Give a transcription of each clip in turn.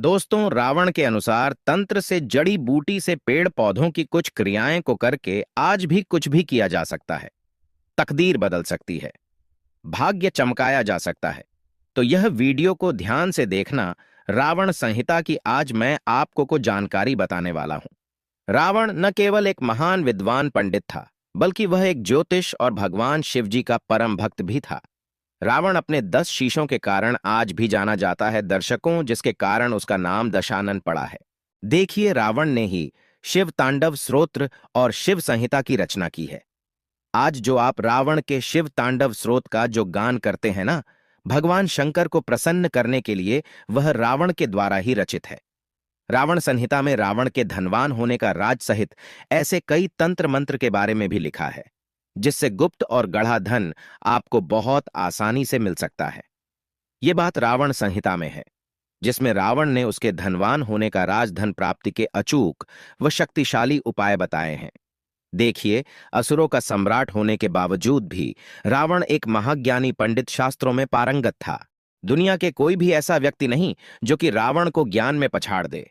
दोस्तों, रावण के अनुसार तंत्र से जड़ी बूटी से पेड़ पौधों की कुछ क्रियाएं को करके आज भी कुछ भी किया जा सकता है। तकदीर बदल सकती है, भाग्य चमकाया जा सकता है। तो यह वीडियो को ध्यान से देखना। रावण संहिता की आज मैं आपको कुछ जानकारी बताने वाला हूं। रावण न केवल एक महान विद्वान पंडित था, बल्कि वह एक ज्योतिष और भगवान शिवजी का परम भक्त भी था। रावण अपने 10 शीशों के कारण आज भी जाना जाता है दर्शकों, जिसके कारण उसका नाम दशानन पड़ा है। देखिए, रावण ने ही शिव तांडव स्तोत्र और शिव संहिता की रचना की है। आज जो आप रावण के शिव तांडव स्तोत्र का जो गान करते हैं ना, भगवान शंकर को प्रसन्न करने के लिए वह रावण के द्वारा ही रचित है। रावण संहिता में रावण के धनवान होने का राज सहित ऐसे कई तंत्र मंत्र के बारे में भी लिखा है, जिससे गुप्त और गढ़ा धन आपको बहुत आसानी से मिल सकता है। ये बात रावण संहिता में है, जिसमें रावण ने उसके धनवान होने का राजधन प्राप्ति के अचूक व शक्तिशाली उपाय बताए हैं। देखिए, असुरों का सम्राट होने के बावजूद भी रावण एक महाज्ञानी पंडित, शास्त्रों में पारंगत था। दुनिया के कोई भी ऐसा व्यक्ति नहीं जो कि रावण को ज्ञान में पछाड़ दे।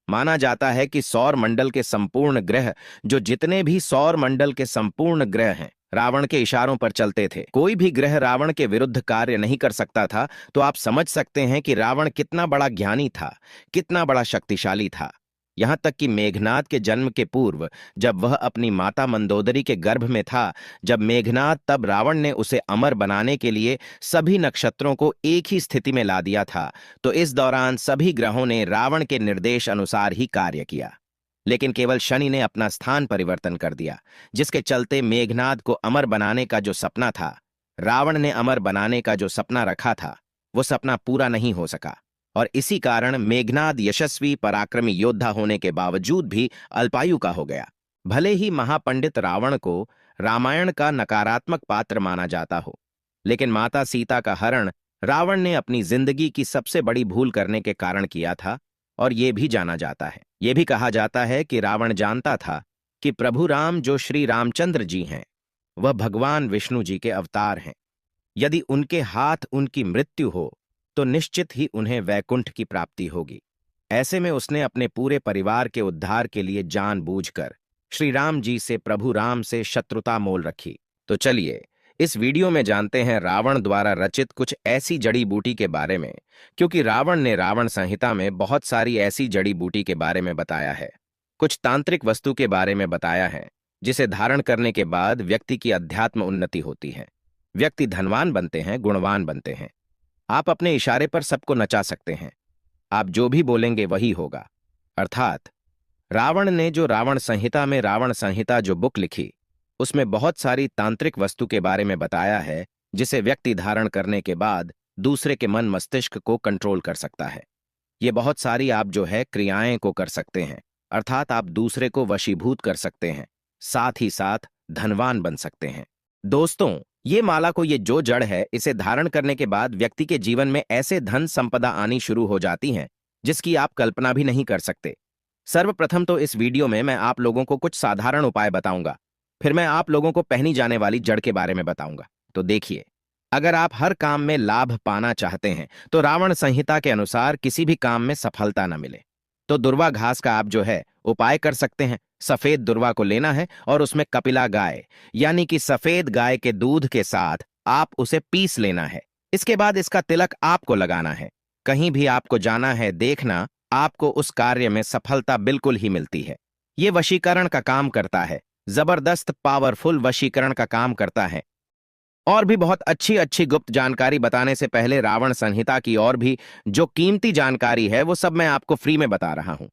माना जाता है कि सौर मंडल के संपूर्ण ग्रह, जो जितने भी सौर मंडल के संपूर्ण ग्रह हैं, रावण के इशारों पर चलते थे। कोई भी ग्रह रावण के विरुद्ध कार्य नहीं कर सकता था। तो आप समझ सकते हैं कि रावण कितना बड़ा ज्ञानी था, कितना बड़ा शक्तिशाली था। यहां तक कि मेघनाद के जन्म के पूर्व, जब वह अपनी माता मंदोदरी के गर्भ में था, तब रावण ने उसे अमर बनाने के लिए सभी नक्षत्रों को एक ही स्थिति में ला दिया था। तो इस दौरान सभी ग्रहों ने रावण के निर्देश अनुसार ही कार्य किया, लेकिन केवल शनि ने अपना स्थान परिवर्तन कर दिया, जिसके चलते मेघनाद को अमर बनाने का जो सपना था, रावण ने अमर बनाने का जो सपना रखा था, वो सपना पूरा नहीं हो सका। और इसी कारण मेघनाद यशस्वी पराक्रमी योद्धा होने के बावजूद भी अल्पायु का हो गया। भले ही महापंडित रावण को रामायण का नकारात्मक पात्र माना जाता हो, लेकिन माता सीता का हरण रावण ने अपनी जिंदगी की सबसे बड़ी भूल करने के कारण किया था। और ये भी जाना जाता है, ये भी कहा जाता है कि रावण जानता था कि प्रभु राम, जो श्री रामचंद्र जी हैं, वह भगवान विष्णु जी के अवतार हैं। यदि उनके हाथ उनकी मृत्यु हो तो निश्चित ही उन्हें वैकुंठ की प्राप्ति होगी। ऐसे में उसने अपने पूरे परिवार के उद्धार के लिए जानबूझकर श्री राम जी से, प्रभु राम से शत्रुता मोल रखी। तो चलिए, इस वीडियो में जानते हैं रावण द्वारा रचित कुछ ऐसी जड़ी बूटी के बारे में, क्योंकि रावण ने रावण संहिता में बहुत सारी ऐसी जड़ी बूटी के बारे में बताया है। कुछ तांत्रिक वस्तु के बारे में बताया है, जिसे धारण करने के बाद व्यक्ति की अध्यात्म उन्नति होती है, व्यक्ति धनवान बनते हैं, गुणवान बनते हैं। आप अपने इशारे पर सबको नचा सकते हैं। आप जो भी बोलेंगे वही होगा। अर्थात रावण ने जो रावण संहिता में रावण संहिता जो बुक लिखी, उसमें बहुत सारी तांत्रिक वस्तु के बारे में बताया है, जिसे व्यक्ति धारण करने के बाद दूसरे के मन मस्तिष्क को कंट्रोल कर सकता है। ये बहुत सारी आप जो है क्रियाएं को कर सकते हैं, अर्थात आप दूसरे को वशीभूत कर सकते हैं, साथ ही साथ धनवान बन सकते हैं। दोस्तों, ये माला को, ये जो जड़ है, इसे धारण करने के बाद व्यक्ति के जीवन में ऐसे धन संपदा आनी शुरू हो जाती हैं जिसकी आप कल्पना भी नहीं कर सकते। सर्वप्रथम तो इस वीडियो में मैं आप लोगों को कुछ साधारण उपाय बताऊंगा, फिर मैं आप लोगों को पहनी जाने वाली जड़ के बारे में बताऊंगा। तो देखिए, अगर आप हर काम में लाभ पाना चाहते हैं तो रावण संहिता के अनुसार किसी भी काम में सफलता न मिले, तो दुर्वा घास का आप जो है उपाय कर सकते हैं। सफेद दुर्वा को लेना है और उसमें कपिला गाय, यानी कि सफेद गाय के दूध के साथ आप उसे पीस लेना है। इसके बाद इसका तिलक आपको लगाना है। कहीं भी आपको जाना है, देखना आपको उस कार्य में सफलता बिल्कुल ही मिलती है। ये वशीकरण का काम करता है, जबरदस्त पावरफुल वशीकरण का काम करता है। और भी बहुत अच्छी अच्छी गुप्त जानकारी बताने से पहले रावण संहिता की और भी जो कीमती जानकारी है, वो सब मैं आपको फ्री में बता रहा हूं।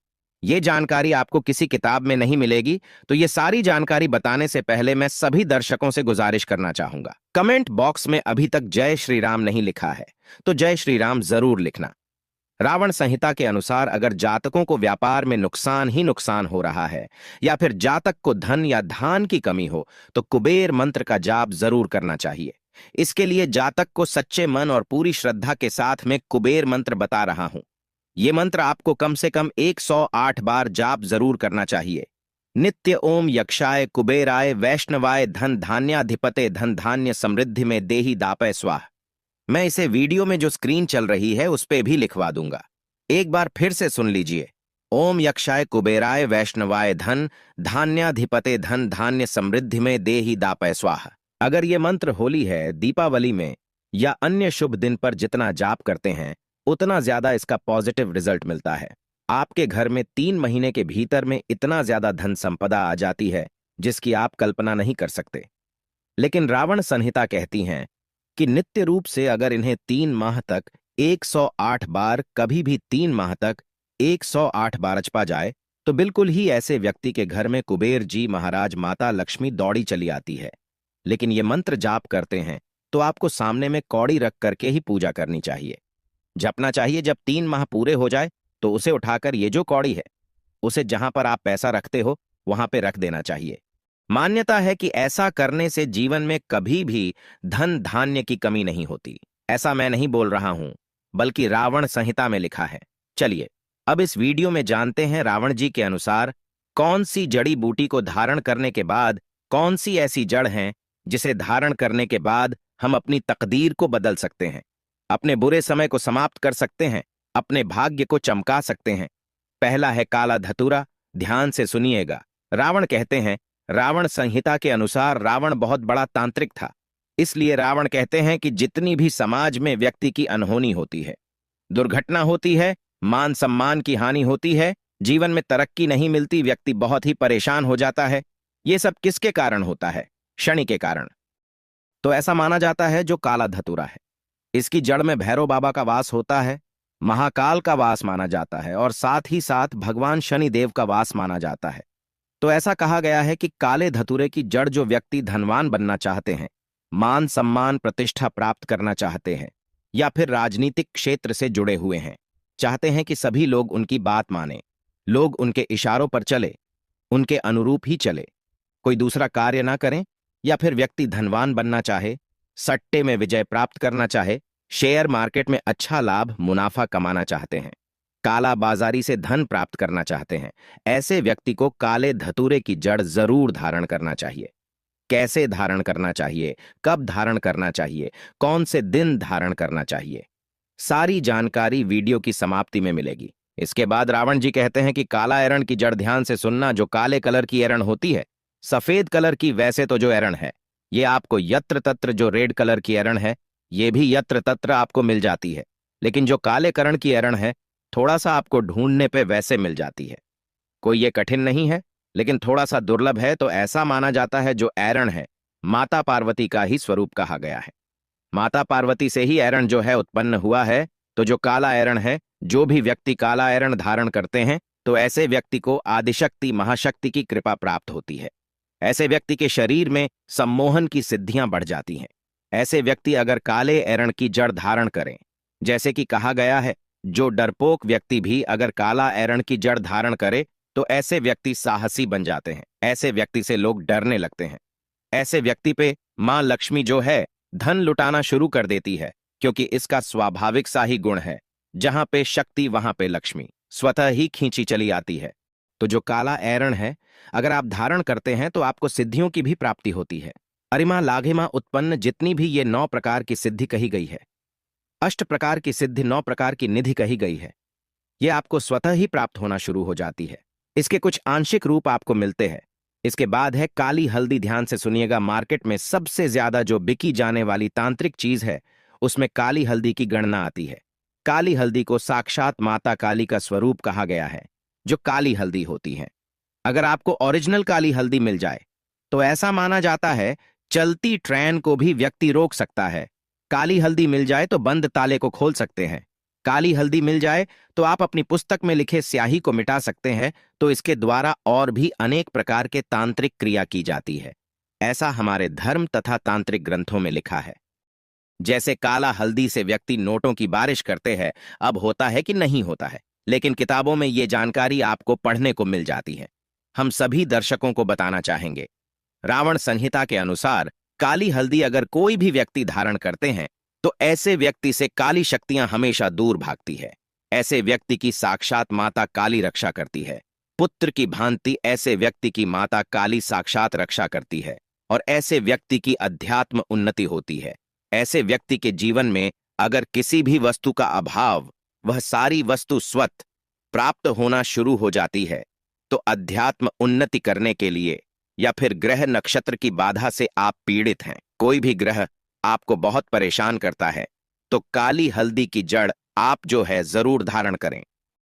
ये जानकारी आपको किसी किताब में नहीं मिलेगी। तो ये सारी जानकारी बताने से पहले मैं सभी दर्शकों से गुजारिश करना चाहूंगा, कमेंट बॉक्स में अभी तक जय श्री राम नहीं लिखा है तो जय श्री राम जरूर लिखना। रावण संहिता के अनुसार अगर जातकों को व्यापार में नुकसान ही नुकसान हो रहा है, या फिर जातक को धन या धान की कमी हो, तो कुबेर मंत्र का जाप जरूर करना चाहिए। इसके लिए जातक को सच्चे मन और पूरी श्रद्धा के साथ में कुबेर मंत्र बता रहा हूं। ये मंत्र आपको कम से कम 108 बार जाप जरूर करना चाहिए। नित्य ओम यक्षाय कुबेराय वैष्णवाय धन धान्याधिपते धन धान्य समृद्धि में देही दापय स्वाह। मैं इसे वीडियो में जो स्क्रीन चल रही है उस पे भी लिखवा दूंगा। एक बार फिर से सुन लीजिए। ओम यक्षाय कुबेराय वैष्णवाय धन, धान्याधिपते धन धान्य समृद्धि में देहि दापय स्वाहा। अगर ये मंत्र होली है, दीपावली में या अन्य शुभ दिन पर जितना जाप करते हैं, उतना ज्यादा इसका पॉजिटिव रिजल्ट मिलता है। आपके घर में 3 महीने के भीतर में इतना ज्यादा धन संपदा आ जाती है जिसकी आप कल्पना नहीं कर सकते। लेकिन रावण संहिता कहती हैं कि नित्य रूप से अगर इन्हें 3 माह तक 108 बार, कभी भी 3 माह तक 108 बार अचपा जाए तो बिल्कुल ही ऐसे व्यक्ति के घर में कुबेर जी, महाराज, माता लक्ष्मी दौड़ी चली आती है। लेकिन ये मंत्र जाप करते हैं तो आपको सामने में कौड़ी रख करके ही पूजा करनी चाहिए। जपना चाहिए। जब 3 माह पूरे हो जाए तो उसे उठाकर ये जो कौड़ी है उसे जहां पर आप पैसा रखते हो वहां पे रख देना चाहिए। मान्यता है कि ऐसा करने से जीवन में कभी भी धन धान्य की कमी नहीं होती। ऐसा मैं नहीं बोल रहा हूं, बल्कि रावण संहिता में लिखा है। चलिए अब इस वीडियो में जानते हैं रावण जी के अनुसार कौन सी जड़ी बूटी को धारण करने के बाद, कौन सी ऐसी जड़ है जिसे धारण करने के बाद हम अपनी तकदीर को बदल सकते हैं, अपने बुरे समय को समाप्त कर सकते हैं, अपने भाग्य को चमका सकते हैं। पहला है काला धतूरा। ध्यान से सुनिएगा। रावण कहते हैं, रावण संहिता के अनुसार रावण बहुत बड़ा तांत्रिक था। इसलिए रावण कहते हैं कि जितनी भी समाज में व्यक्ति की अनहोनी होती है, दुर्घटना होती है, मान सम्मान की हानि होती है, जीवन में तरक्की नहीं मिलती, व्यक्ति बहुत ही परेशान हो जाता है, ये सब किसके कारण होता है? शनि के कारण। तो ऐसा माना जाता है जो काला धतूरा है, इसकी जड़ में भैरव बाबा का वास होता है, महाकाल का वास माना जाता है और साथ ही साथ भगवान शनि देव का वास माना जाता है। तो ऐसा कहा गया है कि काले धतूरे की जड़ जो व्यक्ति धनवान बनना चाहते हैं, मान सम्मान प्रतिष्ठा प्राप्त करना चाहते हैं, या फिर राजनीतिक क्षेत्र से जुड़े हुए हैं, चाहते हैं कि सभी लोग उनकी बात माने, लोग उनके इशारों पर चले, उनके अनुरूप ही चले, कोई दूसरा कार्य ना करें, या फिर व्यक्ति धनवान बनना चाहे, सट्टे में विजय प्राप्त करना चाहे, शेयर मार्केट में अच्छा लाभ मुनाफा कमाना चाहते हैं, काला बाजारी से धन प्राप्त करना चाहते हैं, ऐसे व्यक्ति को काले धतूरे की जड़ जरूर धारण करना चाहिए। कैसे धारण करना चाहिए, कब धारण करना चाहिए, कौन से दिन धारण करना चाहिए, सारी जानकारी वीडियो की समाप्ति में मिलेगी। इसके बाद रावण जी कहते हैं कि काला एरण की जड़ ध्यान से सुनना। जो काले कलर की एरण होती है, सफेद कलर की वैसे तो जो एरण है, ये आपको यत्र तत्र, जो रेड कलर की एरण है, ये भी यत्र तत्र आपको मिल जाती है। लेकिन जो काले करण की एरण है, थोड़ा सा आपको ढूंढने पे वैसे मिल जाती है। कोई ये कठिन नहीं है, लेकिन थोड़ा सा दुर्लभ है। तो ऐसा माना जाता है जो एरण है, माता पार्वती का ही स्वरूप कहा गया है। माता पार्वती से ही एरण जो है उत्पन्न हुआ है। तो जो काला एरण है, जो भी व्यक्ति काला एरण धारण करते हैं, तो ऐसे व्यक्ति को आदिशक्ति महाशक्ति की कृपा प्राप्त होती है। ऐसे व्यक्ति के शरीर में सम्मोहन की सिद्धियां बढ़ जाती हैं। ऐसे व्यक्ति अगर काले एरण की जड़ धारण करें, जैसे कि कहा गया है, जो डरपोक व्यक्ति भी अगर काला एरण की जड़ धारण करे तो ऐसे व्यक्ति साहसी बन जाते हैं। ऐसे व्यक्ति से लोग डरने लगते हैं। ऐसे व्यक्ति पे मां लक्ष्मी जो है धन लुटाना शुरू कर देती है, क्योंकि इसका स्वाभाविक सा ही गुण है, जहां पे शक्ति वहां पे लक्ष्मी स्वतः ही खींची चली आती है। तो जो काला एरण है अगर आप धारण करते हैं तो आपको सिद्धियों की भी प्राप्ति होती है। अरिमा लाघिमा उत्पन्न जितनी भी ये 9 प्रकार की सिद्धि कही गई है, 8 प्रकार की सिद्धि, 9 प्रकार की निधि कही गई है, ये आपको स्वतः ही प्राप्त होना शुरू हो जाती है। इसके कुछ आंशिक रूप आपको मिलते हैं। इसके बाद है काली हल्दी। ध्यान से सुनिएगा। मार्केट में सबसे ज्यादा जो बिकी जाने वाली तांत्रिक चीज है, उसमें काली हल्दी की गणना आती है। काली हल्दी को साक्षात माता काली का स्वरूप कहा गया है, जो काली हल्दी होती है। अगर आपको ओरिजिनल काली हल्दी मिल जाए तो ऐसा माना जाता है चलती ट्रेन को भी व्यक्ति रोक सकता है। काली हल्दी मिल जाए तो बंद ताले को खोल सकते हैं। काली हल्दी मिल जाए तो आप अपनी पुस्तक में लिखे स्याही को मिटा सकते हैं। तो इसके द्वारा और भी अनेक प्रकार के तांत्रिक क्रिया की जाती है। ऐसा हमारे धर्म तथा तांत्रिक ग्रंथों में लिखा है। जैसे काला हल्दी से व्यक्ति नोटों की बारिश करते हैं, अब होता है कि नहीं होता है, लेकिन किताबों में ये जानकारी आपको पढ़ने को मिल जाती है। हम सभी दर्शकों को बताना चाहेंगे, रावण संहिता के अनुसार काली हल्दी अगर कोई भी व्यक्ति धारण करते हैं तो ऐसे व्यक्ति से काली शक्तियां हमेशा दूर भागती है। ऐसे व्यक्ति की साक्षात माता काली रक्षा करती है। पुत्र की भांति ऐसे व्यक्ति की माता काली साक्षात रक्षा करती है और ऐसे व्यक्ति की अध्यात्म उन्नति होती है। ऐसे व्यक्ति के जीवन में अगर किसी भी वस्तु का अभाव वह सारी वस्तु स्वतः प्राप्त होना शुरू हो जाती है। तो अध्यात्म उन्नति करने के लिए या फिर ग्रह नक्षत्र की बाधा से आप पीड़ित हैं, कोई भी ग्रह आपको बहुत परेशान करता है, तो काली हल्दी की जड़ आप जो है जरूर धारण करें।